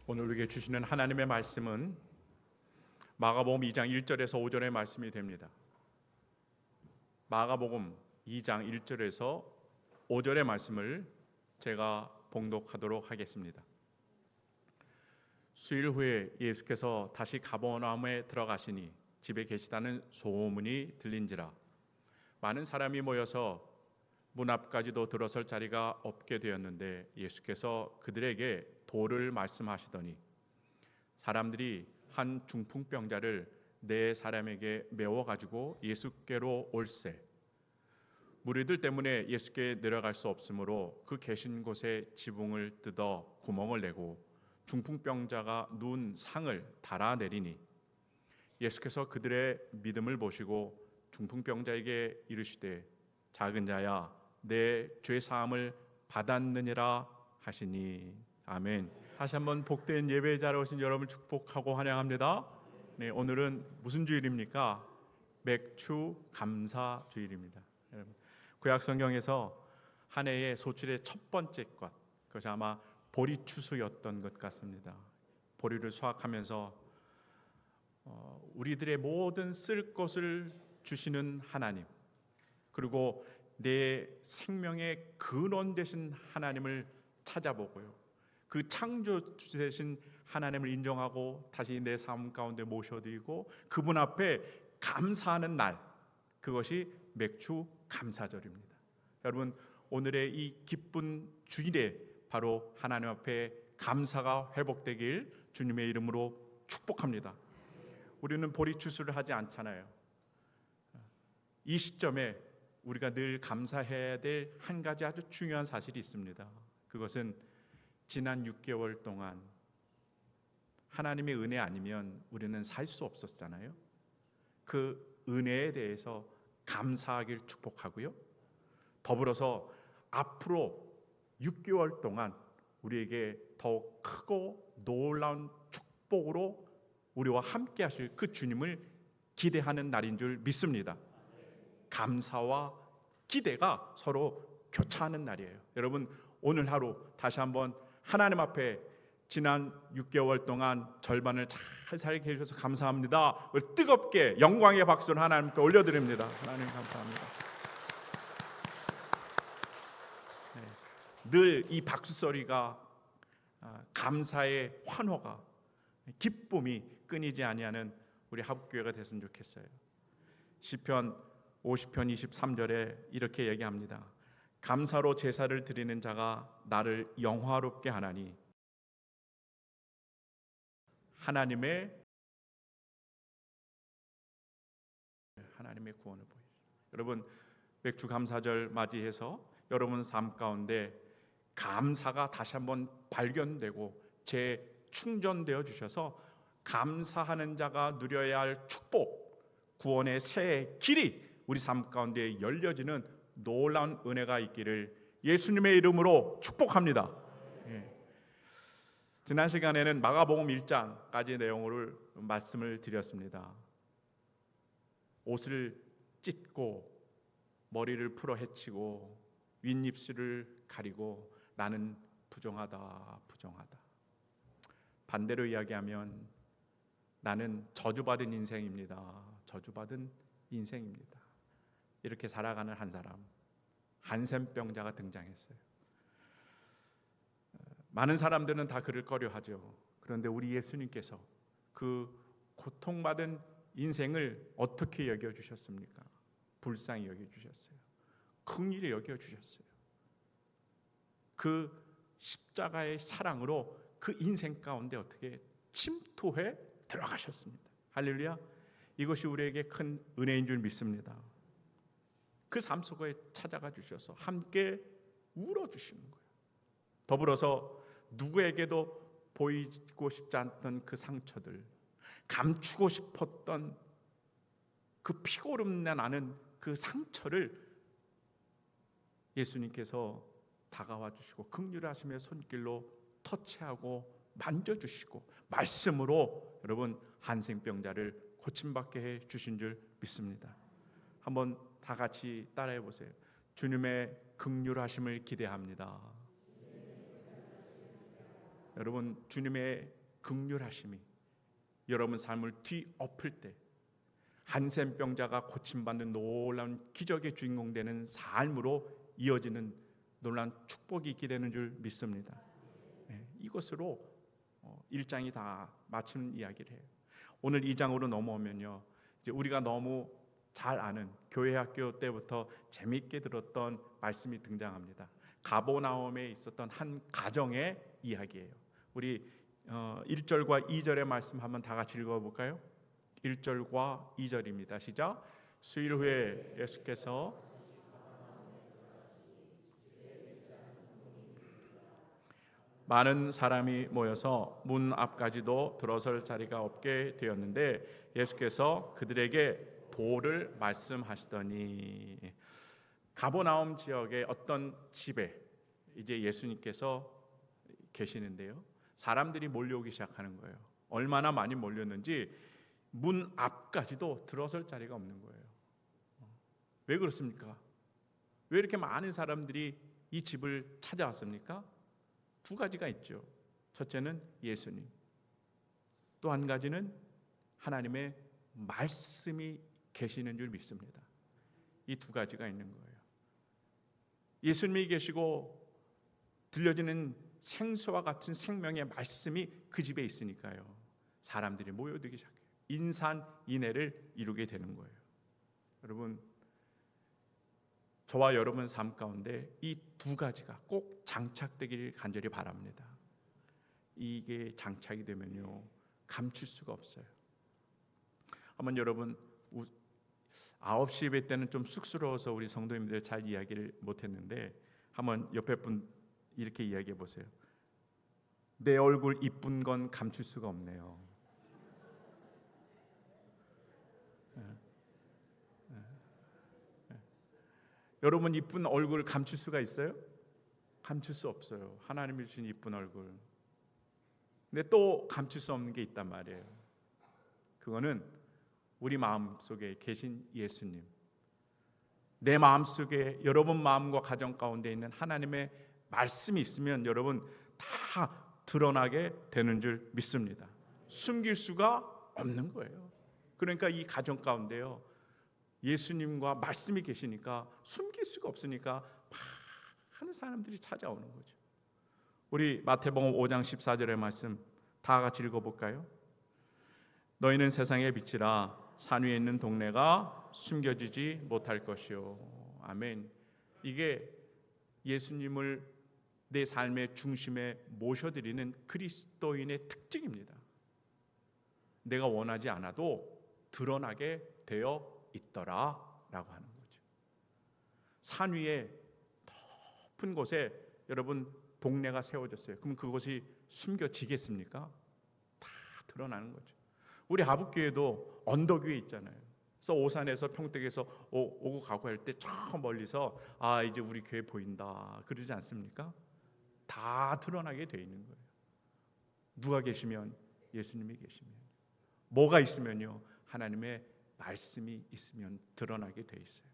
오늘 우리에게 주시는 하나님의 말씀은 마가복음 2장 1절에서 5절의 말씀이 됩니다. 마가복음 2장 1절에서 5절의 말씀을 제가 봉독하도록 하겠습니다. 수일 후에 예수께서 다시 가버나움에 들어가시니 집에 계시다는 소문이 들린지라 많은 사람이 모여서 문 앞까지도 들어설 자리가 없게 되었는데 예수께서 그들에게 도를 말씀하시더니 사람들이 한 중풍병자를 네 사람에게 메워 가지고 예수께로 올세 무리들 때문에 예수께 내려갈 수 없으므로 그 계신 곳에 지붕을 뜯어 구멍을 내고 중풍병자가 누운 상을 달아내리니 예수께서 그들의 믿음을 보시고 중풍병자에게 이르시되 작은 자야 내 죄 사함을 받았느니라 하시니 아멘. 다시 한번 복된 예배에 자리에 오신 여러분을 축복하고 환영합니다. 네, 오늘은 무슨 주일입니까? 맥주 감사 주일입니다. 여러분, 구약 성경에서 한 해의 소출의 첫 번째 것, 그것이 아마 보리 추수였던 것 같습니다. 보리를 수확하면서 우리들의 모든 쓸 것을 주시는 하나님, 그리고 내 생명의 근원 되신 하나님을 찾아보고요, 그 창조주 되신 하나님을 인정하고 다시 내 삶 가운데 모셔드리고 그분 앞에 감사하는 날, 그것이 맥주 감사절입니다. 여러분, 오늘의 이 기쁜 주일에 바로 하나님 앞에 감사가 회복되길 주님의 이름으로 축복합니다. 우리는 보리 추수를 하지 않잖아요. 이 시점에 우리가 늘 감사해야 될 한 가지 아주 중요한 사실이 있습니다. 그것은 지난 6개월 동안 하나님의 은혜 아니면 우리는 살 수 없었잖아요. 그 은혜에 대해서 감사하길 축복하고요, 더불어서 앞으로 6개월 동안 우리에게 더욱 크고 놀라운 축복으로 우리와 함께 하실 그 주님을 기대하는 날인 줄 믿습니다. 감사와 기대가 서로 교차하는 날이에요. 여러분, 오늘 하루 다시 한번 하나님 앞에 지난 6개월 동안 절반을 잘 살게 해주셔서 감사합니다. 우리 뜨겁게 영광의 박수를 하나님께 올려드립니다. 하나님 감사합니다. 늘 이 박수 소리가 감사의 환호가, 기쁨이 끊이지 아니하는 우리 하북교회가 됐으면 좋겠어요. 시편 50편 23절에 이렇게 얘기합니다. 감사로 제사를 드리는 자가 나를 영화롭게 하나니 하나님의 구원을 보여주십니다. 여러분, 맥주 감사절 맞이해서 여러분 삶 가운데 감사가 다시 한번 발견되고 재충전되어 주셔서 감사하는 자가 누려야 할 축복, 구원의 새 길이 우리 삶 가운데 열려지는 놀라운 은혜가 있기를 예수님의 이름으로 축복합니다. 지난 시간에는 마가복음 1장까지 내용을 말씀을 드렸습니다. 옷을 찢고 머리를 풀어 헤치고 윗입술을 가리고 나는 부정하다. 반대로 이야기하면 나는 저주받은 인생입니다. 이렇게 살아가는 한 사람, 한센병자가 등장했어요. 많은 사람들은 다 그를 꺼려하죠. 그런데 우리 예수님께서 그 고통받은 인생을 어떻게 여겨주셨습니까? 불쌍히 여겨주셨어요. 긍휼히 여겨주셨어요. 그 십자가의 사랑으로 그 인생 가운데 어떻게 침투해 들어가셨습니다. 할렐루야. 이것이 우리에게 큰 은혜인 줄 믿습니다. 그 삶 속에 찾아가 주셔서 함께 울어주시는 거예요. 더불어서 누구에게도 보이고 싶지 않던 그 상처들, 감추고 싶었던 그 피고름내 나는 그 상처를 예수님께서 다가와 주시고 긍휼하심의 손길로 터치하고 만져주시고 말씀으로 여러분 한센병자를 고침받게 해 주신 줄 믿습니다. 한번 다 같이 따라해 보세요. 주님의 긍휼하심을 기대합니다. 여러분, 주님의 긍휼하심이 여러분 삶을 뒤엎을 때 한센병자가 고침받는 놀라운 기적의 주인공 되는 삶으로 이어지는 놀라운 축복이 있게 되는 줄 믿습니다. 이것으로 1장이 다 마치는 이야기를 해요. 오늘 2장으로 넘어오면요, 이제 우리가 너무 잘 아는 교회 학교 때부터 재미있게 들었던 말씀이 등장합니다. 가버나움에 있었던 한 가정의 이야기예요. 우리 1절과 2절의 말씀 한번 다 같이 읽어볼까요? 1절과 2절입니다. 시작. 수일 후에 예수께서 많은 사람이 모여서 문 앞까지도 들어설 자리가 없게 되었는데 예수께서 그들에게 도를 말씀하시더니, 가버나움 지역의 어떤 집에 이제 예수님께서 계시는데요, 사람들이 몰려오기 시작하는 거예요. 얼마나 많이 몰렸는지 문 앞까지도 들어설 자리가 없는 거예요. 왜 그렇습니까? 왜 이렇게 많은 사람들이 이 집을 찾아왔습니까? 두 가지가 있죠. 첫째는 예수님, 또 한 가지는 하나님의 말씀이 계시는 줄 믿습니다. 이 두 가지가 있는 거예요. 예수님이 계시고 들려지는 생수와 같은 생명의 말씀이 그 집에 있으니까요, 사람들이 모여들기 시작해요. 인산인해를 이루게 되는 거예요. 여러분, 저와 여러분 삶 가운데 이 두 가지가 꼭 장착되기를 간절히 바랍니다. 이게 장착이 되면요, 감출 수가 없어요. 한번 여러분, 9시 예배 때는 좀 쑥스러워서 우리 성도님들 잘 이야기를 못했는데, 한번 옆에 분 이렇게 이야기해 보세요. 내 얼굴 이쁜 건 감출 수가 없네요. 여러분, 이쁜 얼굴 감출 수가 있어요? 감출 수 없어요. 하나님이 주신 이쁜 얼굴. 근데 또 감출 수 없는 게 있단 말이에요. 그거는 우리 마음속에 계신 예수님, 내 마음속에, 여러분 마음과 가정 가운데 있는 하나님의 말씀이 있으면 여러분 다 드러나게 되는 줄 믿습니다. 숨길 수가 없는 거예요. 그러니까 이 가정 가운데요, 예수님과 말씀이 계시니까 숨길 수가 없으니까 많은 사람들이 찾아오는 거죠. 우리 마태복음 5장 14절의 말씀 다 같이 읽어볼까요? 너희는 세상의 빛이라 산 위에 있는 동네가 숨겨지지 못할 것이요. 아멘. 이게 예수님을 내 삶의 중심에 모셔드리는 그리스도인의 특징입니다. 내가 원하지 않아도 드러나게 되어 있더라라고 하는 거죠. 산 위에 높은 곳에 여러분 동네가 세워졌어요. 그럼 그것이 숨겨지겠습니까? 다 드러나는 거죠. 우리 하북교회도 언덕 위에 있잖아요. 그래서 오산에서 평택에서 오고 가고 할 때 저 멀리서 이제 우리 교회 보인다 그러지 않습니까? 다 드러나게 돼 있는 거예요. 누가 계시면 예수님이 계시면, 뭐가 있으면요, 하나님의 말씀이 있으면 드러나게 돼 있어요.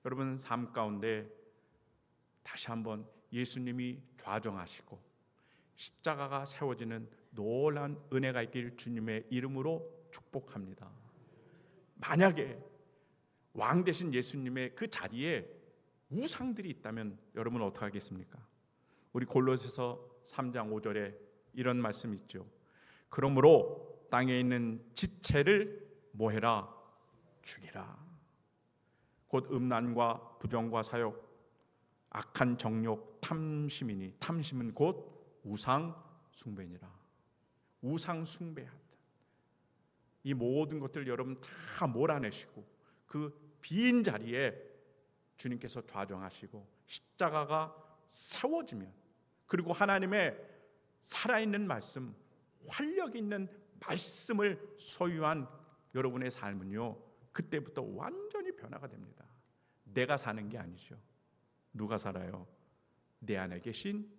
여러분 삶 가운데 다시 한번 예수님이 좌정하시고 십자가가 세워지는 놀라운 은혜가 있길 주님의 이름으로 축복합니다. 만약에 왕 되신 예수님의 그 자리에 우상들이 있다면 여러분 어떻게 하겠습니까? 우리 골로새서 3장 5절에 이런 말씀이 있죠. 그러므로 땅에 있는 지체를 뭐해라? 죽이라. 곧 음란과 부정과 사욕, 악한 정욕, 탐심이니 탐심은 곧 우상 숭배니라. 우상 숭배하다. 이 모든 것들 여러분 다 몰아내시고 그 빈 자리에 주님께서 좌정하시고 십자가가 세워지면, 그리고 하나님의 살아있는 말씀, 활력 있는 말씀을 소유한 여러분의 삶은요, 그때부터 완전히 변화가 됩니다. 내가 사는 게 아니죠. 누가 살아요? 내 안에 계신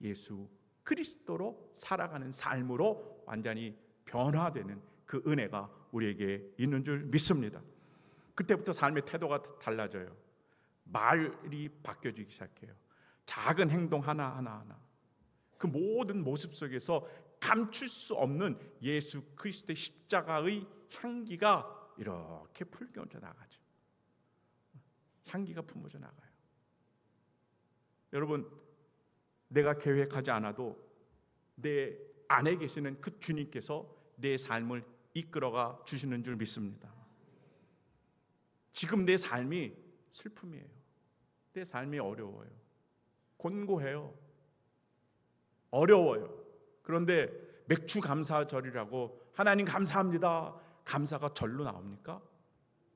예수 그리스도로 살아가는 삶으로 완전히 변화되는 그 은혜가 우리에게 있는 줄 믿습니다. 그때부터 삶의 태도가 달라져요. 말이 바뀌어지기 시작해요. 작은 행동 하나하나. 그 모든 모습 속에서 감출 수 없는 예수 그리스도의 십자가의 향기가 이렇게 풍겨져 나가죠. 향기가 품어져 나가요. 여러분, 내가 계획하지 않아도 내 안에 계시는 그 주님께서 내 삶을 이끌어가 주시는 줄 믿습니다. 지금 내 삶이 슬픔이에요. 내 삶이 어려워요. 곤고해요. 어려워요. 그런데 맥주 감사절이라고 하나님 감사합니다. 감사가 절로 나옵니까?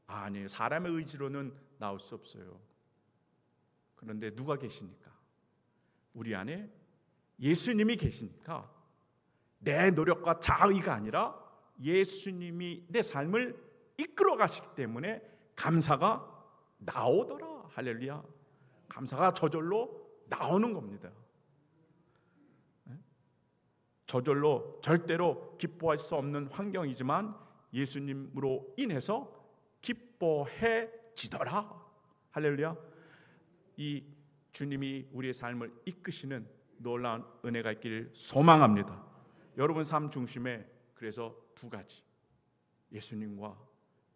아니에요. 사람의 의지로는 나올 수 없어요. 그런데 누가 계십니까? 우리 안에 예수님이 계시니까 내 노력과 자의가 아니라 예수님이 내 삶을 이끌어 가시기 때문에 감사가 나오더라. 할렐루야. 감사가 저절로 나오는 겁니다. 저절로 절대로 기뻐할 수 없는 환경이지만 예수님으로 인해서 기뻐해지더라. 할렐루야. 이 주님이 우리의 삶을 이끄시는 놀라운 은혜가 있기를 소망합니다. 여러분 삶 중심에 그래서 두 가지, 예수님과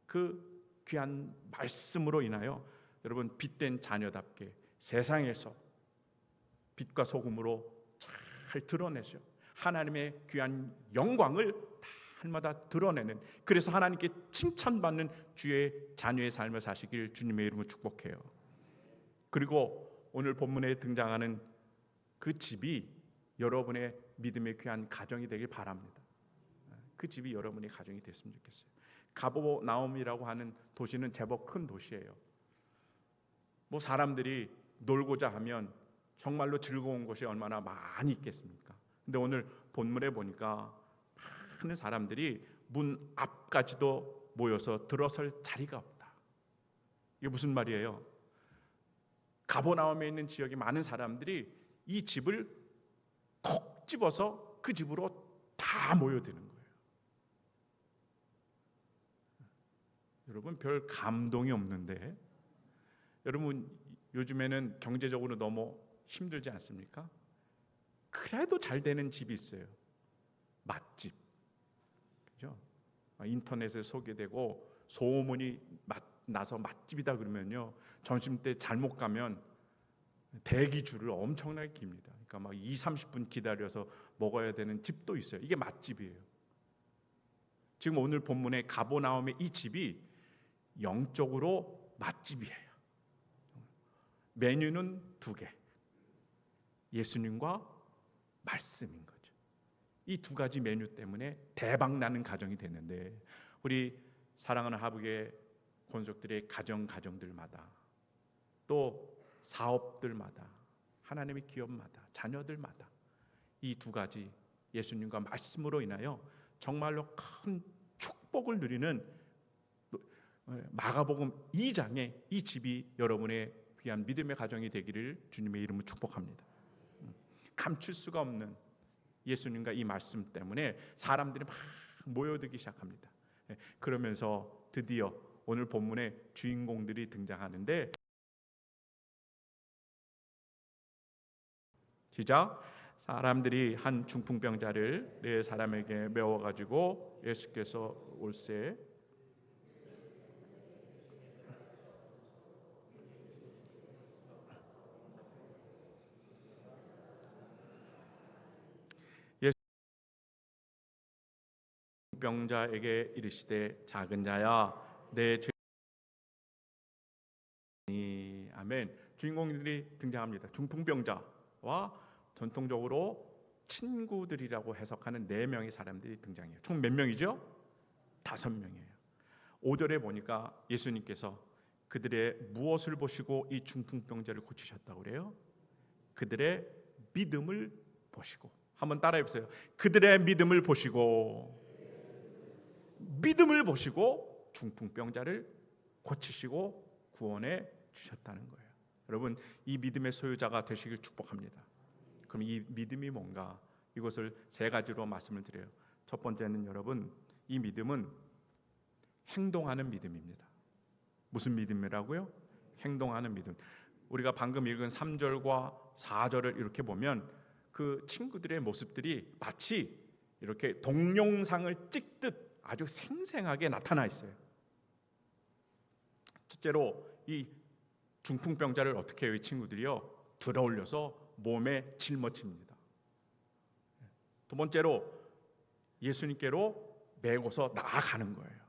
그 귀한 말씀으로 인하여 여러분 빛된 자녀답게 세상에서 빛과 소금으로 잘 드러내죠. 하나님의 귀한 영광을 날마다 드러내는, 그래서 하나님께 칭찬받는 주의 자녀의 삶을 사시길 주님의 이름으로 축복해요. 그리고 오늘 본문에 등장하는 그 집이 여러분의 믿음의 귀한 가정이 되길 바랍니다. 그 집이 여러분의 가정이 됐으면 좋겠어요. 가버나움이라고 하는 도시는 제법 큰 도시예요. 뭐 사람들이 놀고자 하면 정말로 즐거운 곳이 얼마나 많이 있겠습니까? 근데 오늘 본문에 보니까 많은 사람들이 문 앞까지도 모여서 들어설 자리가 없다. 이게 무슨 말이에요? 가버나움에 있는 지역의 많은 사람들이 이 집을 콕 집어서 그 집으로 다 모여드는 거예요. 여러분, 별 감동이 없는데, 여러분 요즘에는 경제적으로 너무 힘들지 않습니까? 그래도 잘 되는 집이 있어요. 맛집. 그죠? 인터넷에 소개되고 소문이 나서 맛집이다 그러면요, 점심때 잘못 가면 대기줄을 엄청나게 깁니다. 그러니까 막 20-30분 기다려서 먹어야 되는 집도 있어요. 이게 맛집이에요. 지금 오늘 본문의 가버나움의 이 집이 영적으로 맛집이에요. 메뉴는 두 개, 예수님과 말씀인 거죠. 이 두 가지 메뉴 때문에 대박나는 가정이 됐는데, 우리 사랑하는 하북의 권속들의 가정들마다, 또 사업들마다, 하나님의 기업마다, 자녀들마다 이 두 가지 예수님과 말씀으로 인하여 정말로 큰 축복을 누리는 마가복음 2장의 이 집이 여러분의 귀한 믿음의 가정이 되기를 주님의 이름으로 축복합니다. 감출 수가 없는 예수님과 이 말씀 때문에 사람들이 막 모여들기 시작합니다. 그러면서 드디어 오늘 본문에 주인공들이 등장하는데, 시작. 사람들이 한 중풍병자를 네 사람에게 메워가지고 예수께서 올세 병자에게 이르시되 작은 자야 내 죄니. 아멘. 주인공들이 등장합니다. 중풍병자와 전통적으로 친구들이라고 해석하는 4명의 사람들이 등장해요. 총 몇 명이죠? 5명이에요. 5절에 보니까 예수님께서 그들의 무엇을 보시고 이 중풍병자를 고치셨다고 그래요? 그들의 믿음을 보시고. 한번 따라해 보세요. 그들의 믿음을 보시고 중풍병자를 고치시고 구원해 주셨다는 거예요. 여러분, 이 믿음의 소유자가 되시길 축복합니다. 그럼 이 믿음이 뭔가? 이것을 3가지로 말씀을 드려요. 첫 번째는 여러분, 이 믿음은 행동하는 믿음입니다. 무슨 믿음이라고요? 행동하는 믿음. 우리가 방금 읽은 3절과 4절을 이렇게 보면 그 친구들의 모습들이 마치 이렇게 동영상을 찍듯 아주 생생하게 나타나 있어요. 첫째로 이 중풍병자를 어떻게 해요? 이 친구들이요, 들어올려서 몸에 짊어집니다. 두 번째로 예수님께로 메고서 나아가는 거예요.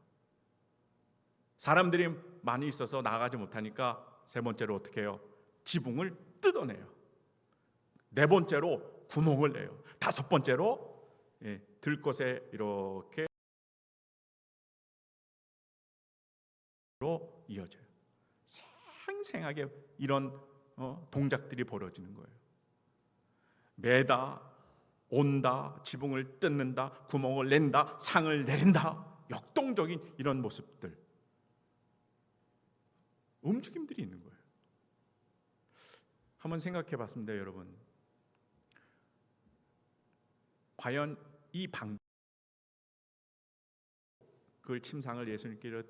사람들이 많이 있어서 나아가지 못하니까 세 번째로 어떻게 해요? 지붕을 뜯어내요. 네 번째로 구멍을 내요. 다섯 번째로 들것에 이렇게 이어져요. 생생하게 이런 동작들이 벌어지는 거예요. 매다, 온다, 지붕을 뜯는다, 구멍을 낸다, 상을 내린다, 역동적인 이런 모습들, 움직임들이 있는 거예요. 한번 생각해 봤습니다, 여러분. 과연 이 그걸 침상을 예수님께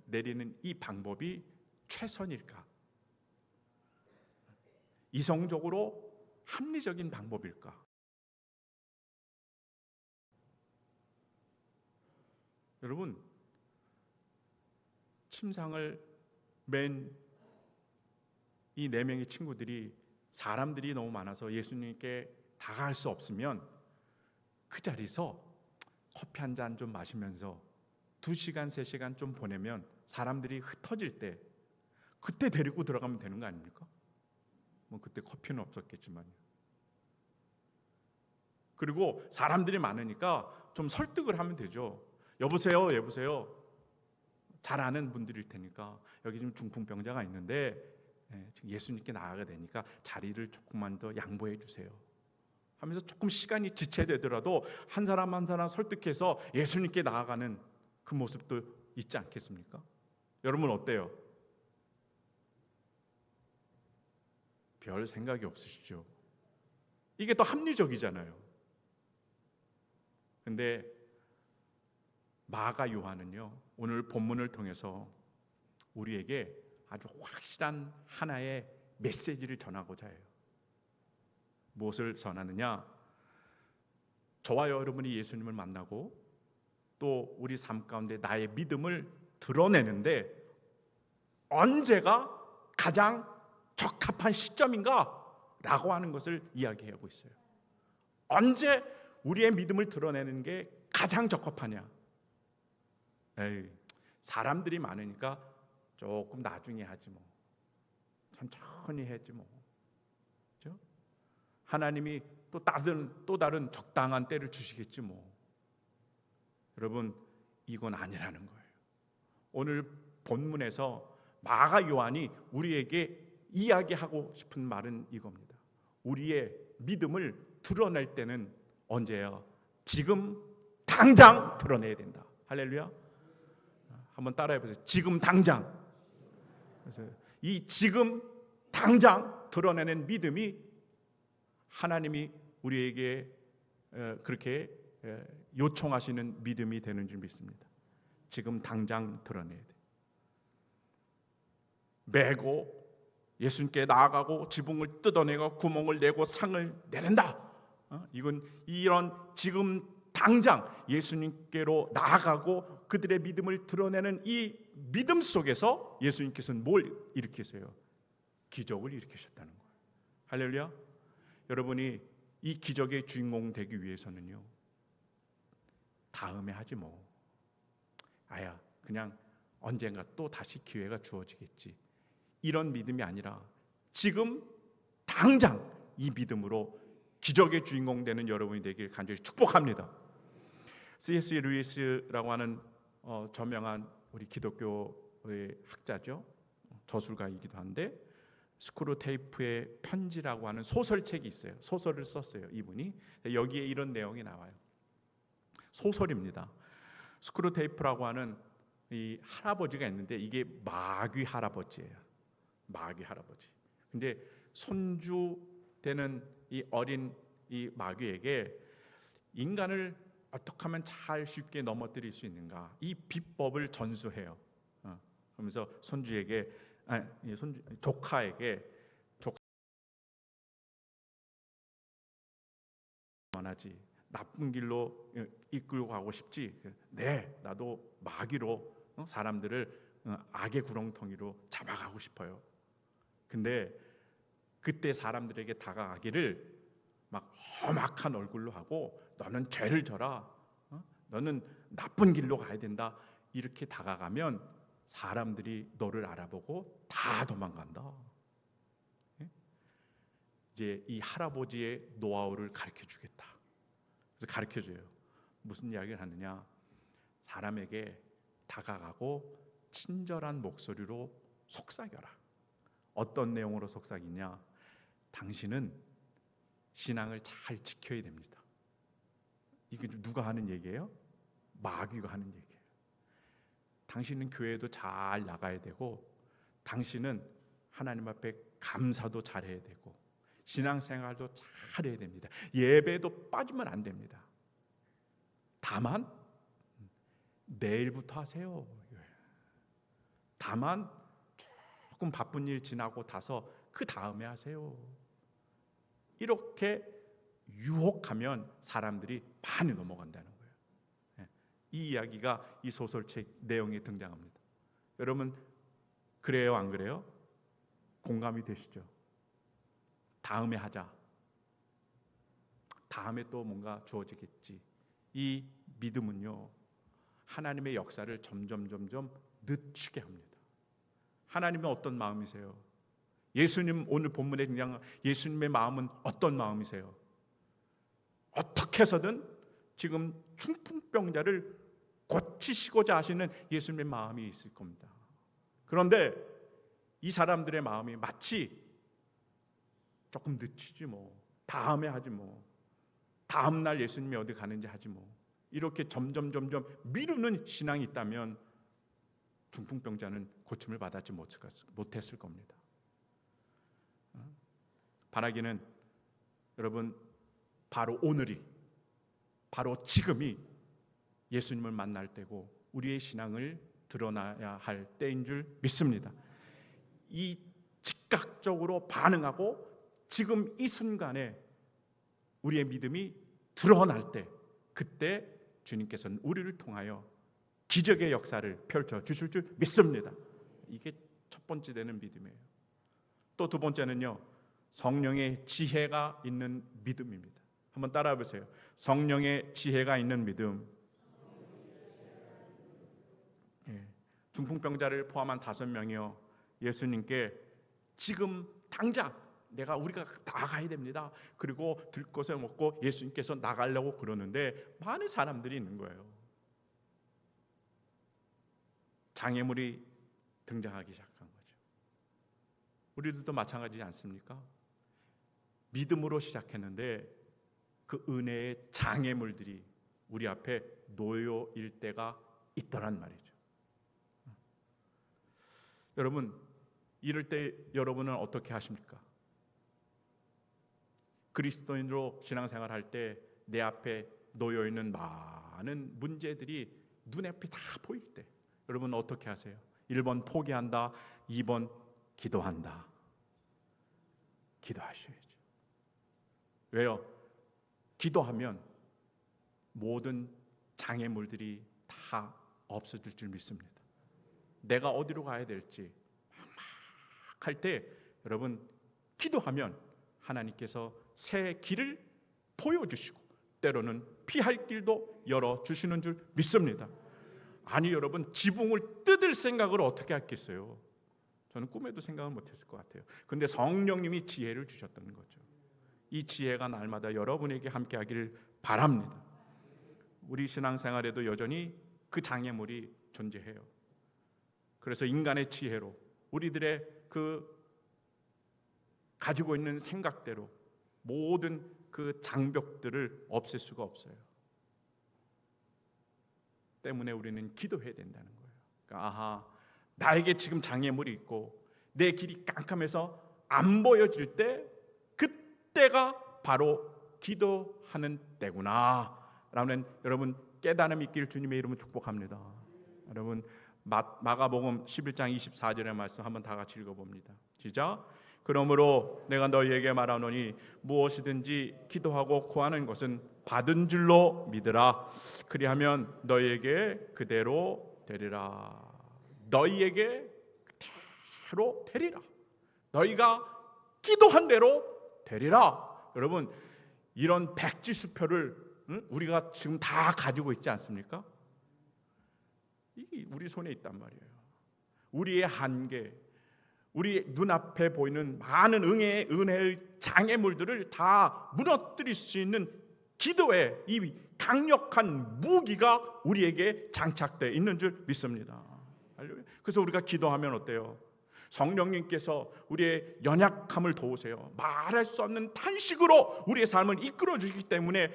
내리는 이 방법이 최선일까? 이성적으로 합리적인 방법일까? 여러분, 침상을 맨 이 네 명의 친구들이 사람들이 너무 많아서 예수님께 다가갈 수 없으면 그 자리에서 커피 한 잔 좀 마시면서 2시간, 3시간 좀 보내면 사람들이 흩어질 때 그때 데리고 들어가면 되는 거 아닙니까? 뭐 그때 커피는 없었겠지만요. 그리고 사람들이 많으니까 좀 설득을 하면 되죠. 여보세요, 여보세요. 잘 아는 분들일 테니까 여기 지금 중풍병자가 있는데 지금 예수님께 나아가야 되니까 자리를 조금만 더 양보해 주세요 하면서 조금 시간이 지체되더라도 한 사람 한 사람 설득해서 예수님께 나아가는 그 모습도 있지 않겠습니까? 여러분 어때요? 별 생각이 없으시죠? 이게 더 합리적이잖아요. 근데 마가 요한은요, 오늘 본문을 통해서 우리에게 아주 확실한 하나의 메시지를 전하고자 해요. 무엇을 전하느냐? 저와 여러분이 예수님을 만나고 또 우리 삶 가운데 나의 믿음을 드러내는데 언제가 가장 적합한 시점인가? 라고 하는 것을 이야기하고 있어요. 언제 우리의 믿음을 드러내는 게 가장 적합하냐? 사람들이 많으니까 조금 나중에 하지 뭐, 천천히 하지 뭐, 그렇죠? 하나님이 또 다른 적당한 때를 주시겠지 뭐. 여러분, 이건 아니라는 거예요. 오늘 본문에서 마가 요한이 우리에게 이야기하고 싶은 말은 이겁니다. 우리의 믿음을 드러낼 때는 언제야? 지금 당장 드러내야 된다. 할렐루야. 한번 따라해 보세요. 지금 당장. 그래서 이 지금 당장 드러내는 믿음이 하나님이 우리에게 그렇게 요청하시는 믿음이 되는 줄 믿습니다. 지금 당장 드러내야 돼. 매고 예수님께 나아가고 지붕을 뜯어내고 구멍을 내고 상을 내린다. 이건 이런 지금 당장 예수님께로 나아가고 그들의 믿음을 드러내는 이 믿음 속에서 예수님께서는 뭘 일으키세요? 기적을 일으키셨다는 거예요. 할렐루야. 여러분이 이 기적의 주인공 되기 위해서는요, 다음에 하지 뭐, 그냥 언젠가 또 다시 기회가 주어지겠지, 이런 믿음이 아니라 지금 당장 이 믿음으로 기적의 주인공 되는 여러분이 되길 간절히 축복합니다. C.S. 루이스라고 하는 저명한 우리 기독교의 학자죠. 저술가이기도 한데 스크루테이프의 편지라고 하는 소설책이 있어요. 소설을 썼어요, 이분이. 여기에 이런 내용이 나와요. 소설입니다. 스크루테이프라고 하는 이 할아버지가 있는데 이게 마귀 할아버지예요. 마귀 할아버지. 근데 손주 되는 이 어린 이 마귀에게 인간을 어떻게 하면 잘 쉽게 넘어뜨릴 수 있는가, 이 비법을 전수해요. 그러면서 조카에게 가지. 나쁜 길로 이끌고 가고 싶지. 네, 나도 마귀로 사람들을 악의 구렁텅이로 잡아가고 싶어요. 근데 그때 사람들에게 다가가기를 막 험악한 얼굴로 하고 너는 죄를 져라, 너는 나쁜 길로 가야 된다, 이렇게 다가가면 사람들이 너를 알아보고 다 도망간다. 이제 이 할아버지의 노하우를 가르쳐 주겠다. 그래서 가르쳐 줘요. 무슨 이야기를 하느냐, 사람에게 다가가고 친절한 목소리로 속삭여라. 어떤 내용으로 속삭이냐, 당신은 신앙을 잘 지켜야 됩니다. 이게 누가 하는 얘기예요? 마귀가 하는 얘기예요. 당신은 교회도 잘 나가야 되고, 당신은 하나님 앞에 감사도 잘해야 되고, 신앙생활도 잘해야 됩니다. 예배도 빠지면 안 됩니다. 다만 내일부터 하세요. 다만 조금 바쁜 일 지나고 나서 그 다음에 하세요. 이렇게 유혹하면 사람들이 많이 넘어간다는 거예요. 이 이야기가 이 소설책 내용에 등장합니다. 여러분, 그래요, 안 그래요? 공감이 되시죠? 다음에 하자, 다음에 또 뭔가 주어지겠지. 이 믿음은요, 하나님의 역사를 점점 늦추게 합니다. 하나님은 어떤 마음이세요? 예수님, 오늘 본문에 등장한 예수님의 마음은 어떤 마음이세요? 어떻게 해서든 지금 중풍병자를 고치시고자 하시는 예수님의 마음이 있을 겁니다. 그런데 이 사람들의 마음이 마치 조금 늦추지 뭐, 다음에 하지 뭐, 다음 날 예수님이 어디 가는지 하지 뭐, 이렇게 점점 미루는 신앙이 있다면 중풍병자는 고침을 받았지 못했을 겁니다. 바라기는 여러분, 바로 오늘이, 바로 지금이 예수님을 만날 때고 우리의 신앙을 드러나야 할 때인 줄 믿습니다. 이 즉각적으로 반응하고 지금 이 순간에 우리의 믿음이 드러날 때, 그때 주님께서는 우리를 통하여 기적의 역사를 펼쳐 주실 줄 믿습니다. 이게 첫 번째 되는 믿음이에요. 또 두 번째는요, 성령의 지혜가 있는 믿음입니다. 한번 따라해 보세요. 성령의 지혜가 있는 믿음. 중풍병자를 포함한 5명이요, 예수님께 지금 당장 우리가 나가야 됩니다. 그리고 들 것을 먹고 예수님께서 나가려고 그러는데 많은 사람들이 있는 거예요. 장애물이 등장하기 시작한 거죠. 우리들도 마찬가지지 않습니까? 믿음으로 시작했는데 그 은혜의 장애물들이 우리 앞에 놓여일 때가 있더란 말이죠. 여러분, 이럴 때 여러분은 어떻게 하십니까? 그리스도인으로 신앙생활 할 때 내 앞에 놓여있는 많은 문제들이 눈앞에 다 보일 때 여러분 어떻게 하세요? 1번 포기한다, 2번 기도한다. 기도하셔야죠. 왜요? 기도하면 모든 장애물들이 다 없어질 줄 믿습니다. 내가 어디로 가야 될지 막 할 때 여러분, 기도하면 하나님께서 새 길을 보여주시고 때로는 피할 길도 열어주시는 줄 믿습니다. 아니 여러분, 지붕을 뜯을 생각을 어떻게 했겠어요? 저는 꿈에도 생각을 못했을 것 같아요. 그런데 성령님이 지혜를 주셨다는 거죠. 이 지혜가 날마다 여러분에게 함께하기를 바랍니다. 우리 신앙생활에도 여전히 그 장애물이 존재해요. 그래서 인간의 지혜로 우리들의 그 가지고 있는 생각대로 모든 그 장벽들을 없앨 수가 없어요. 때문에 우리는 기도해야 된다는 거예요. 그러니까 나에게 지금 장애물이 있고 내 길이 깜깜해서 안 보여질 때, 그때가 바로 기도하는 때구나 라는 여러분 깨달음이 있기를 주님의 이름으로 축복합니다. 여러분, 마가복음 11장 24절의 말씀 한번 다 같이 읽어봅니다. 시작. 그러므로 내가 너희에게 말하노니 무엇이든지 기도하고 구하는 것은 받은 줄로 믿으라. 그리하면 너희에게 그대로 되리라. 너희에게 그대로 되리라. 너희가 기도한 대로 되리라. 여러분, 이런 백지수표를 우리가 지금 다 가지고 있지 않습니까? 이게 우리 손에 있단 말이에요. 우리의 한계, 우리 눈앞에 보이는 많은 은혜의 장애물들을 다 무너뜨릴 수 있는 기도의 이 강력한 무기가 우리에게 장착되어 있는 줄 믿습니다. 그래서 우리가 기도하면 어때요? 성령님께서 우리의 연약함을 도우세요. 말할 수 없는 탄식으로 우리의 삶을 이끌어 주시기 때문에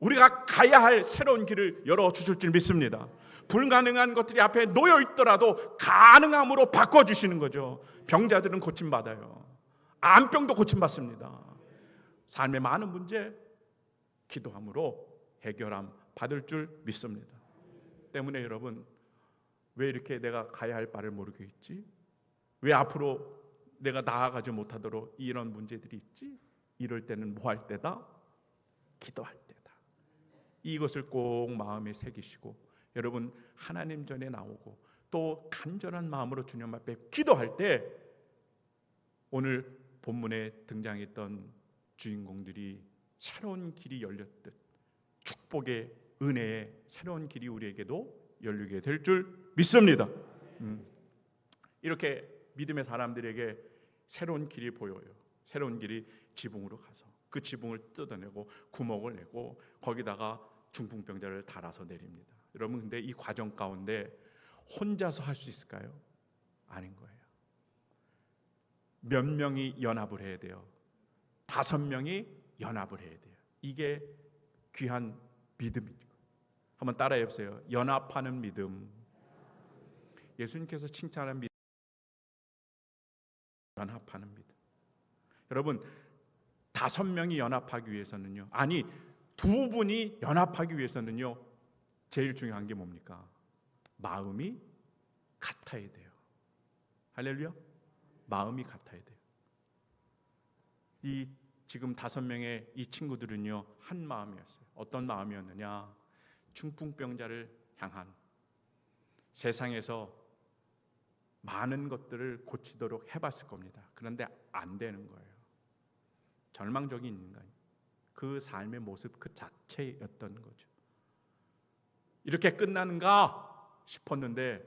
우리가 가야 할 새로운 길을 열어주실 줄 믿습니다. 불가능한 것들이 앞에 놓여 있더라도 가능함으로 바꿔주시는 거죠. 병자들은 고침받아요. 암병도 고침받습니다. 삶의 많은 문제 기도함으로 해결함 받을 줄 믿습니다. 때문에 여러분, 왜 이렇게 내가 가야 할 바를 모르고 있지? 왜 앞으로 내가 나아가지 못하도록 이런 문제들이 있지? 이럴 때는 뭐 할 때다? 기도할 때다. 이것을 꼭 마음에 새기시고 여러분, 하나님 전에 나오고 또 간절한 마음으로 주님 앞에 기도할 때 오늘 본문에 등장했던 주인공들이 새로운 길이 열렸듯 축복의 은혜의 새로운 길이 우리에게도 열리게 될 줄 믿습니다. 이렇게 믿음의 사람들에게 새로운 길이 보여요. 새로운 길이 지붕으로 가서 그 지붕을 뜯어내고 구멍을 내고 거기다가 중풍병자를 달아서 내립니다. 여러분, 근데 이 과정 가운데 혼자서 할 수 있을까요? 아닌 거예요. 몇 명이 연합을 해야 돼요? 5명이 연합을 해야 돼요. 이게 귀한 믿음이죠. 한번 따라해 보세요. 연합하는 믿음. 예수님께서 칭찬한 믿음, 연합하는 믿음. 여러분, 5명이 연합하기 위해서는요, 아니 2분이 연합하기 위해서는요, 제일 중요한 게 뭡니까? 마음이 같아야 돼요. 할렐루야. 마음이 같아야 돼요. 이 지금 5명의 이 친구들은요, 한 마음이었어요. 어떤 마음이었느냐? 중풍병자를 향한, 세상에서 많은 것들을 고치도록 해봤을 겁니다. 그런데 안 되는 거예요. 절망적인 인간, 그 삶의 모습 그 자체였던 거죠. 이렇게 끝나는가 싶었는데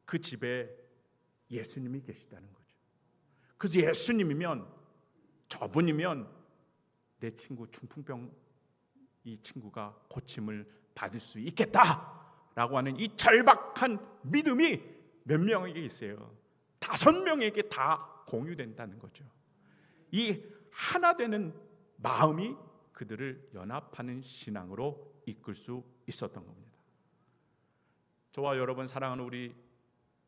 그 집에 예수님이 계시다는 거죠. 그래서 예수님이면, 저분이면 내 친구 중풍병 이 친구가 고침을 받을 수 있겠다라고 하는 이 절박한 믿음이 몇 명에게 있어요? 5명에게 다 공유된다는 거죠. 이 하나 되는 마음이 그들을 연합하는 신앙으로 이끌 수 있었던 겁니다. 저와 여러분, 사랑하는 우리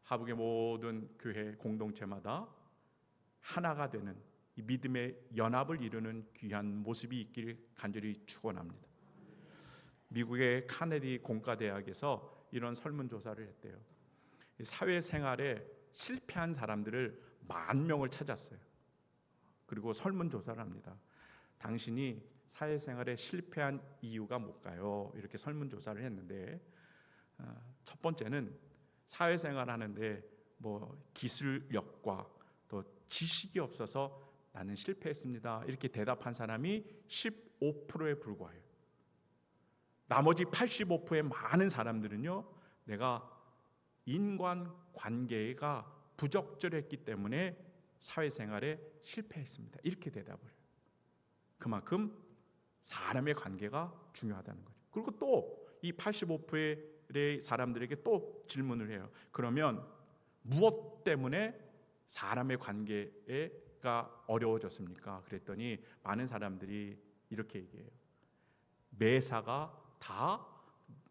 하북의 모든 교회 공동체마다 하나가 되는 이 믿음의 연합을 이루는 귀한 모습이 있기를 간절히 축원합니다. 미국의 카네디 공과대학에서 이런 설문조사를 했대요. 사회생활에 실패한 사람들을 10,000명을 찾았어요. 그리고 설문조사를 합니다. 당신이 사회생활에 실패한 이유가 뭘까요? 이렇게 설문조사를 했는데 첫 번째는 사회생활 하는데 기술력과 또 지식이 없어서 나는 실패했습니다, 이렇게 대답한 사람이 15%에 불과해요. 나머지 85%의 많은 사람들은요, 내가 인간관계가 부적절했기 때문에 사회생활에 실패했습니다, 이렇게 대답을 해요. 그만큼 사람의 관계가 중요하다는 거죠. 그리고 또 이 85%의 사람들에게 또 질문을 해요. 그러면 무엇 때문에 사람의 관계가 어려워졌습니까? 그랬더니 많은 사람들이 이렇게 얘기해요. 매사가 다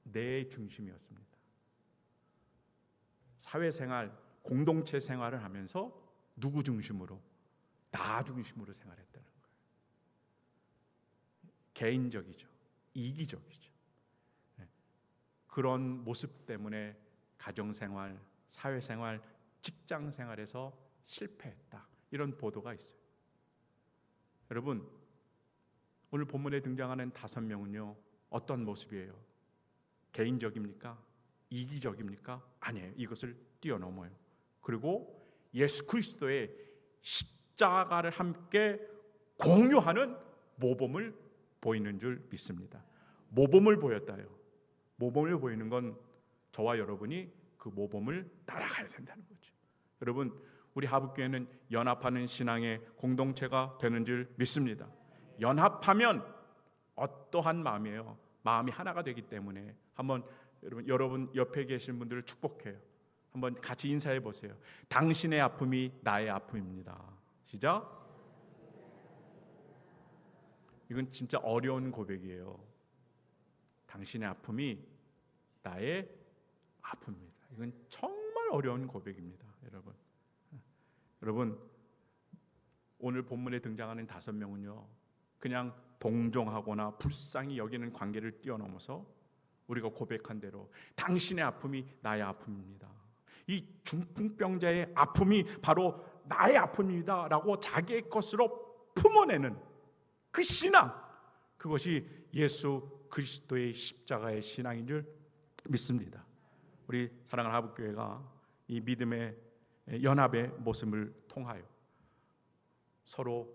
내 중심이었습니다. 사회생활, 공동체 생활을 하면서 누구 중심으로? 나 중심으로 생활했다는 거예요. 개인적이죠. 이기적이죠. 그런 모습 때문에 가정생활, 사회생활, 직장생활에서 실패했다, 이런 보도가 있어요. 여러분, 오늘 본문에 등장하는 5명은요, 어떤 모습이에요? 개인적입니까? 이기적입니까? 아니에요. 이것을 뛰어넘어요. 그리고 예수 그리스도의 십자가를 함께 공유하는 모범을 보이는 줄 믿습니다. 모범을 보였다요. 모범을 보이는 건 저와 여러분이 그 모범을 따라가야 된다는 거죠. 여러분, 우리 하북교회는 연합하는 신앙의 공동체가 되는 줄 믿습니다. 연합하면 어떠한 마음이에요? 마음이 하나가 되기 때문에 한번 여러분 옆에 계신 분들을 축복해요. 한번 같이 인사해 보세요. 당신의 아픔이 나의 아픔입니다. 시작. 이건 진짜 어려운 고백이에요. 당신의 아픔이 나의 아픔입니다. 이건 정말 어려운 고백입니다, 여러분. 여러분, 오늘 본문에 등장하는 5명은요, 그냥 동정하거나 불쌍히 여기는 관계를 뛰어넘어서 우리가 고백한 대로 당신의 아픔이 나의 아픔입니다. 이 중풍병자의 아픔이 바로 나의 아픔입니다 라고 자기의 것으로 품어내는 그 신앙, 그것이 예수 그리스도의 십자가의 신앙인 줄 믿습니다. 우리 사랑하는 하북교회가 이 믿음의 연합의 모습을 통하여 서로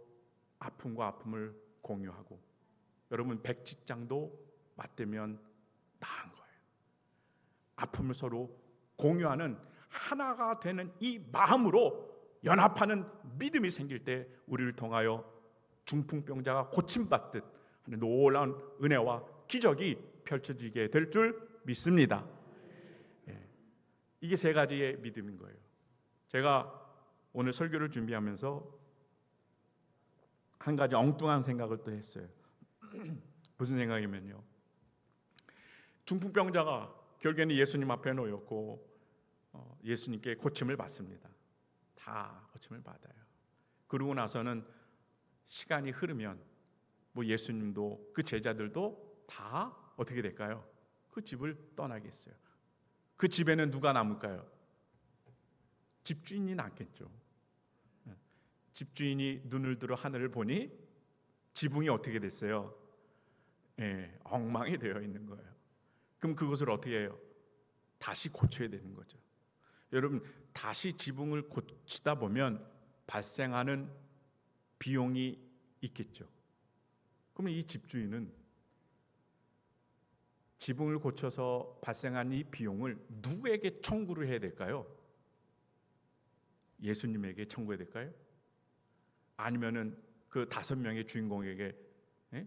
아픔과 아픔을 공유하고, 여러분 백지장도 맞대면 나은 거예요. 아픔을 서로 공유하는 하나가 되는 이 마음으로 연합하는 믿음이 생길 때 우리를 통하여 중풍병자가 고침받듯 하는 놀라운 은혜와 기적이 펼쳐지게 될 줄 믿습니다. 이게 3가지의 믿음인 거예요. 제가 오늘 설교를 준비하면서 한 가지 엉뚱한 생각을 또 했어요. 무슨 생각이면요, 중풍병자가 결국에는 예수님 앞에 놓였고 예수님께 고침을 받습니다. 다 고침을 받아요. 그러고 나서는 시간이 흐르면 뭐 예수님도 그 제자들도 다 어떻게 될까요? 그 집을 떠나겠어요. 그 집에는 누가 남을까요? 집주인이 남겠죠. 집주인이 눈을 들어 하늘을 보니 지붕이 어떻게 됐어요? 엉망이 되어 있는 거예요. 그럼 그것을 어떻게 해요? 다시 고쳐야 되는 거죠. 여러분, 다시 지붕을 고치다 보면 발생하는 비용이 있겠죠. 그러면 이 집주인은 지붕을 고쳐서 발생한 이 비용을 누구에게 청구를 해야 될까요? 예수님에게 청구해야 될까요? 아니면은 그 5명의 주인공에게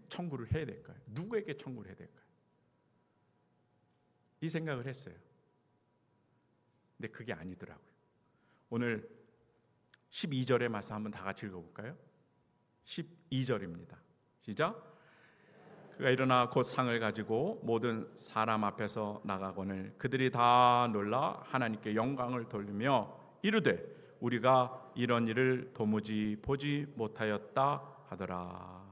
청구를 해야 될까요? 누구에게 청구를 해야 될까요? 이 생각을 했어요. 근데 그게 아니더라고요. 오늘 12절의 말씀 한번 다 같이 읽어볼까요? 12절입니다. 시작. 그가 일어나 곧 상을 가지고 모든 사람 앞에서 나가거늘 그들이 다 놀라 하나님께 영광을 돌리며 이르되 우리가 이런 일을 도무지 보지 못하였다 하더라.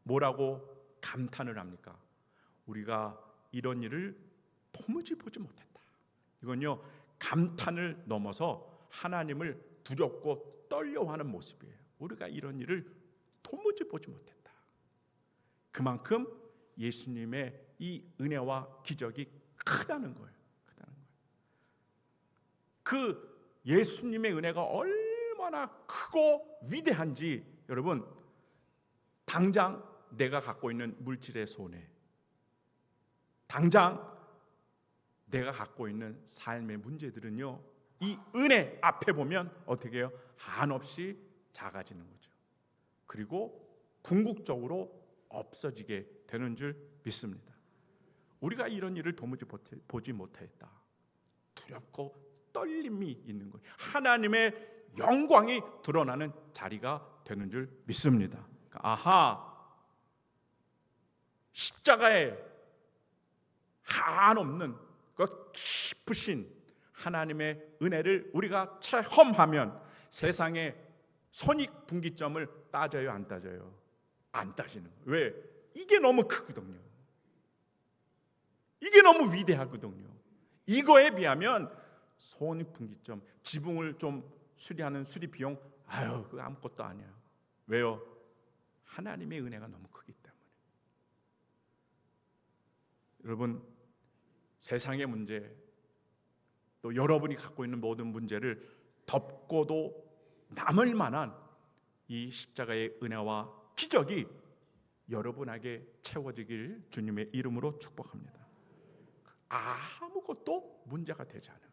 뭐라고 감탄을 합니까? 우리가 이런 일을 도무지 보지 못했다. 이건요, 감탄을 넘어서 하나님을 두렵고 떨려하는 모습이에요. 우리가 이런 일을 도무지 보지 못했다. 그만큼 예수님의 이 은혜와 기적이 크다는 거예요. 그 예수님의 은혜가 얼마나 크고 위대한지 여러분, 당장 내가 갖고 있는 물질의 손해, 당장 내가 갖고 있는 삶의 문제들은요, 이 은혜 앞에 보면 어떻게 해요? 한없이 작아지는 거죠. 그리고 궁극적으로 없어지게 되는 줄 믿습니다. 우리가 이런 일을 도무지 보지 못했다. 두렵고 떨림이 있는 거예요. 하나님의 영광이 드러나는 자리가 되는 줄 믿습니다. 아하, 십자가에 한없는 그 깊으신 하나님의 은혜를 우리가 체험하면 세상의 손익분기점을 따져요, 안 따져요? 안 따지는 거예요. 왜? 이게 너무 크거든요. 이게 너무 위대하거든요. 이거에 비하면 손익분기점, 지붕을 좀 수리하는 수리 비용, 그거 아무것도 아니야. 왜요? 하나님의 은혜가 너무 크기 때문에. 여러분, 세상의 문제, 또 여러분이 갖고 있는 모든 문제를 덮고도 남을 만한 이 십자가의 은혜와 기적이 여러분에게 채워지길 주님의 이름으로 축복합니다. 아무것도 문제가 되지 않아요.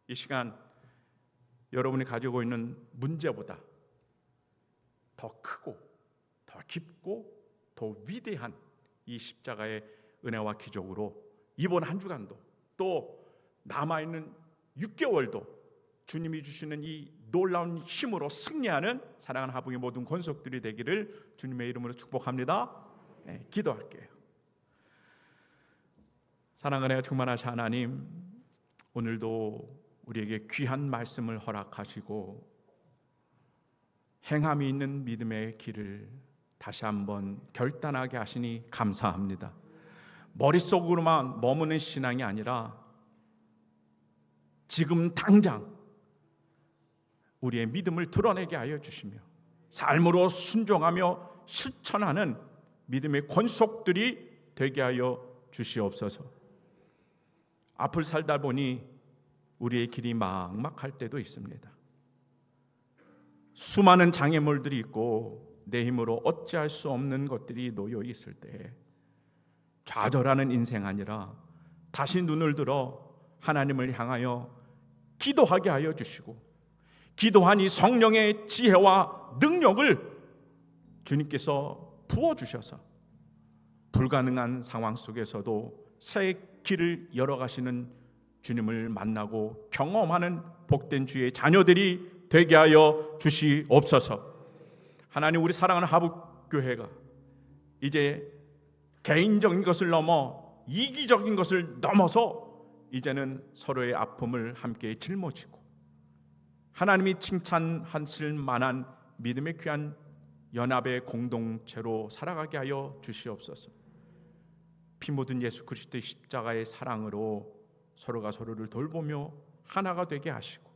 이 시간 여러분이 가지고 있는 문제보다 더 크고 더 깊고 더 위대한 이 십자가의 은혜와 기적으로 이번 한 주간도 또 남아있는 6개월도 주님이 주시는 이 놀라운 힘으로 승리하는 사랑하는 하북의 모든 권속들이 되기를 주님의 이름으로 축복합니다. 기도할게요. 사랑하는 충만하신 하나님, 오늘도 우리에게 귀한 말씀을 허락하시고 행함이 있는 믿음의 길을 다시 한번 결단하게 하시니 감사합니다. 머릿속으로만 머무는 신앙이 아니라 지금 당장 우리의 믿음을 드러내게 하여 주시며 삶으로 순종하며 실천하는 믿음의 권속들이 되게 하여 주시옵소서. 앞을 살다 보니 우리의 길이 막막할 때도 있습니다. 수많은 장애물들이 있고 내 힘으로 어찌할 수 없는 것들이 놓여 있을 때 좌절하는 인생 아니라 다시 눈을 들어 하나님을 향하여 기도하게 하여 주시고, 기도하니 성령의 지혜와 능력을 주님께서 부어주셔서 불가능한 상황 속에서도 새 길을 열어가시는 주님을 만나고 경험하는 복된 주의 자녀들이 되게 하여 주시옵소서. 하나님, 우리 사랑하는 하북교회가 이제 개인적인 것을 넘어 이기적인 것을 넘어서 이제는 서로의 아픔을 함께 짊어지고 하나님이 칭찬하실 만한 믿음의 귀한 연합의 공동체로 살아가게 하여 주시옵소서. 피 묻은 예수 그리스도의 십자가의 사랑으로 서로가 서로를 돌보며 하나가 되게 하시고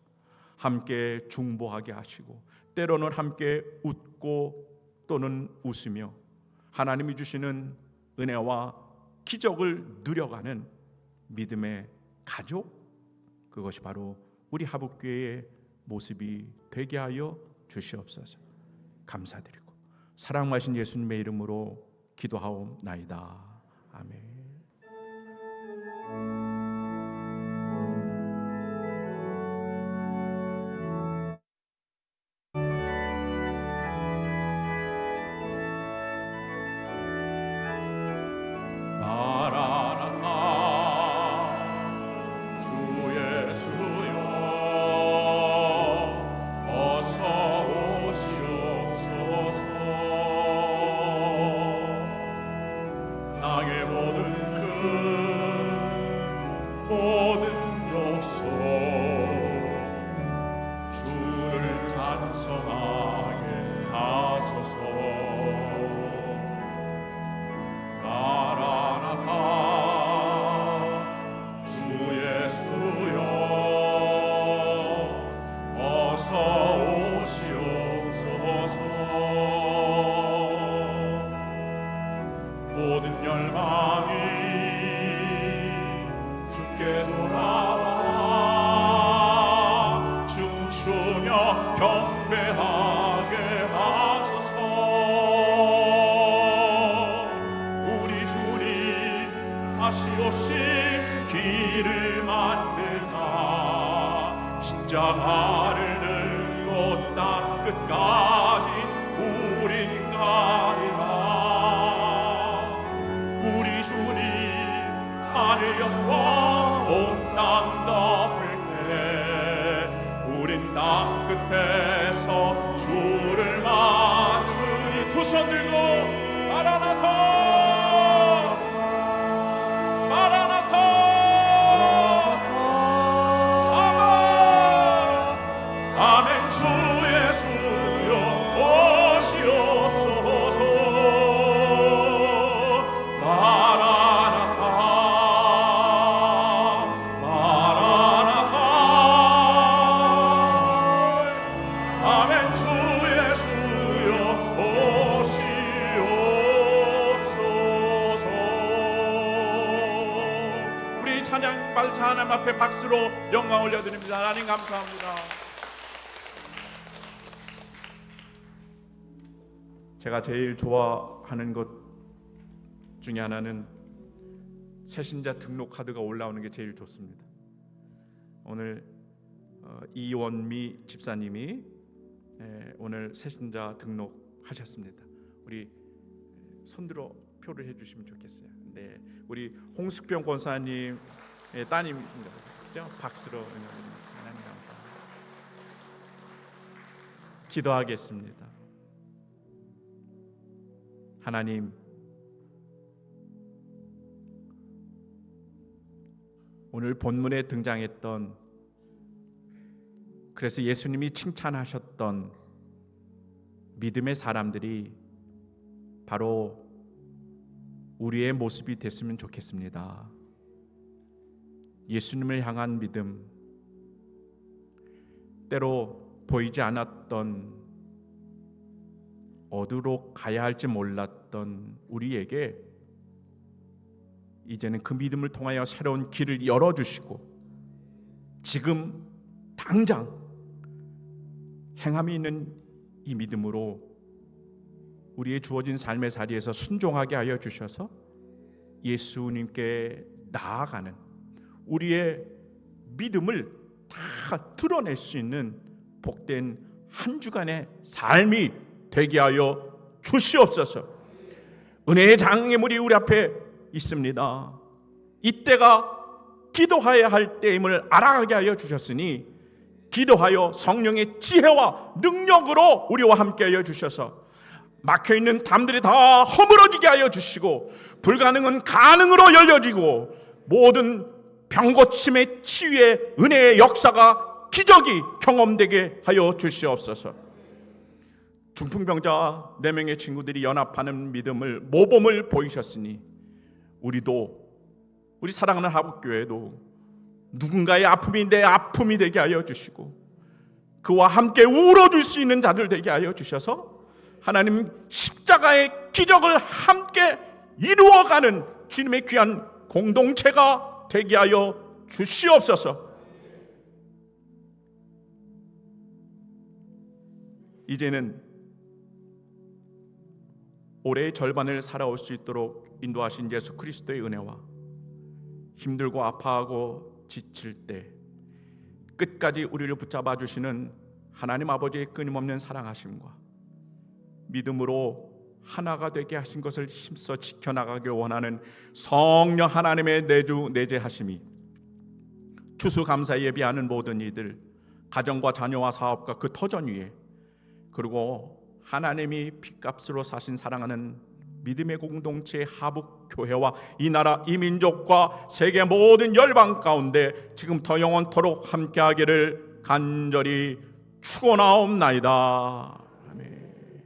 함께 중보하게 하시고 때로는 함께 웃고 또는 웃으며 하나님이 주시는 은혜와 기적을 누려가는 믿음의 가족, 그것이 바로 우리 하북교회의 모습이 되게 하여 주시옵소서. 감사드리고 사랑하신 예수님의 이름으로 기도하옵나이다. 아멘. 모든 열망이 주께 돌아와 춤추며 경배하게 하소서. 우리 주님 다시 오신 길을 만들다 십자가를 들고 땅 끝까지 우린 가리라. 우리 주님 하늘 영광 온 땅 덮을 때 우린 땅 끝에서 주를 맞으니 두 손 들고 마라나타 마라나타 아멘 아멘. 주 예수여 오시옵소서. 마라나타 마라나타 아멘. 주 예수여 오시옵소서. 찬양 받으신 하나님 앞에 박수로 영광 올려드립니다. 하나님 감사합니다. 제가 제일 좋아하는 것 중에 하나는 새신자 등록 카드가 올라오는 게 제일 좋습니다. 오늘 이원미 집사님이 오늘 새신자 등록하셨습니다. 우리 손들어 표를 해주시면 좋겠어요. 네, 우리 홍숙병 권사님 따님입니다. 박수로 응원드립니다. 하나님 감사합니다. 기도하겠습니다. 하나님, 오늘 본문에 등장했던, 그래서 예수님이 칭찬하셨던 믿음의 사람들이 바로 우리의 모습이 됐으면 좋겠습니다. 예수님을 향한 믿음, 때로 보이지 않았던, 어디로 가야 할지 몰랐던 우리에게 이제는 그 믿음을 통하여 새로운 길을 열어주시고 지금 당장 행함이 있는 이 믿음으로 우리의 주어진 삶의 자리에서 순종하게 하여 주셔서 예수님께 나아가는 우리의 믿음을 다 드러낼 수 있는 복된 한 주간의 삶이 되게 하여 주시옵소서. 은혜의 장애물이 우리 앞에 있습니다. 이때가 기도해야 할 때임을 알아가게 하여 주셨으니 기도하여 성령의 지혜와 능력으로 우리와 함께 하여 주셔서 막혀있는 담들이 다 허물어지게 하여 주시고 불가능은 가능으로 열려지고 모든 병고침의 치유의 은혜의 역사가 기적이 경험되게 하여 주시옵소서. 중풍병자 4명의 친구들이 연합하는 믿음을 모범을 보이셨으니 우리도, 우리 사랑하는 하북교회도 누군가의 아픔이 내 아픔이 되게 하여 주시고 그와 함께 울어줄 수 있는 자들 되게 하여 주셔서 하나님 십자가의 기적을 함께 이루어가는 주님의 귀한 공동체가 되게 하여 주시옵소서. 이제는 올해의 절반을 살아올 수 있도록 인도하신 예수 그리스도의 은혜와 힘들고 아파하고 지칠 때 끝까지 우리를 붙잡아 주시는 하나님 아버지의 끊임없는 사랑하심과 믿음으로 하나가 되게 하신 것을 힘써 지켜나가길 원하는 성령 하나님의 내주 내재하심이 추수감사 예비하는 모든 이들, 가정과 자녀와 사업과 그 터전 위에, 그리고 하나님이 핏값으로 사신 사랑하는 믿음의 공동체 하북교회와 이 나라 이 민족과 세계 모든 열방 가운데 지금부터 영원토록 함께하기를 간절히 축원하옵나이다.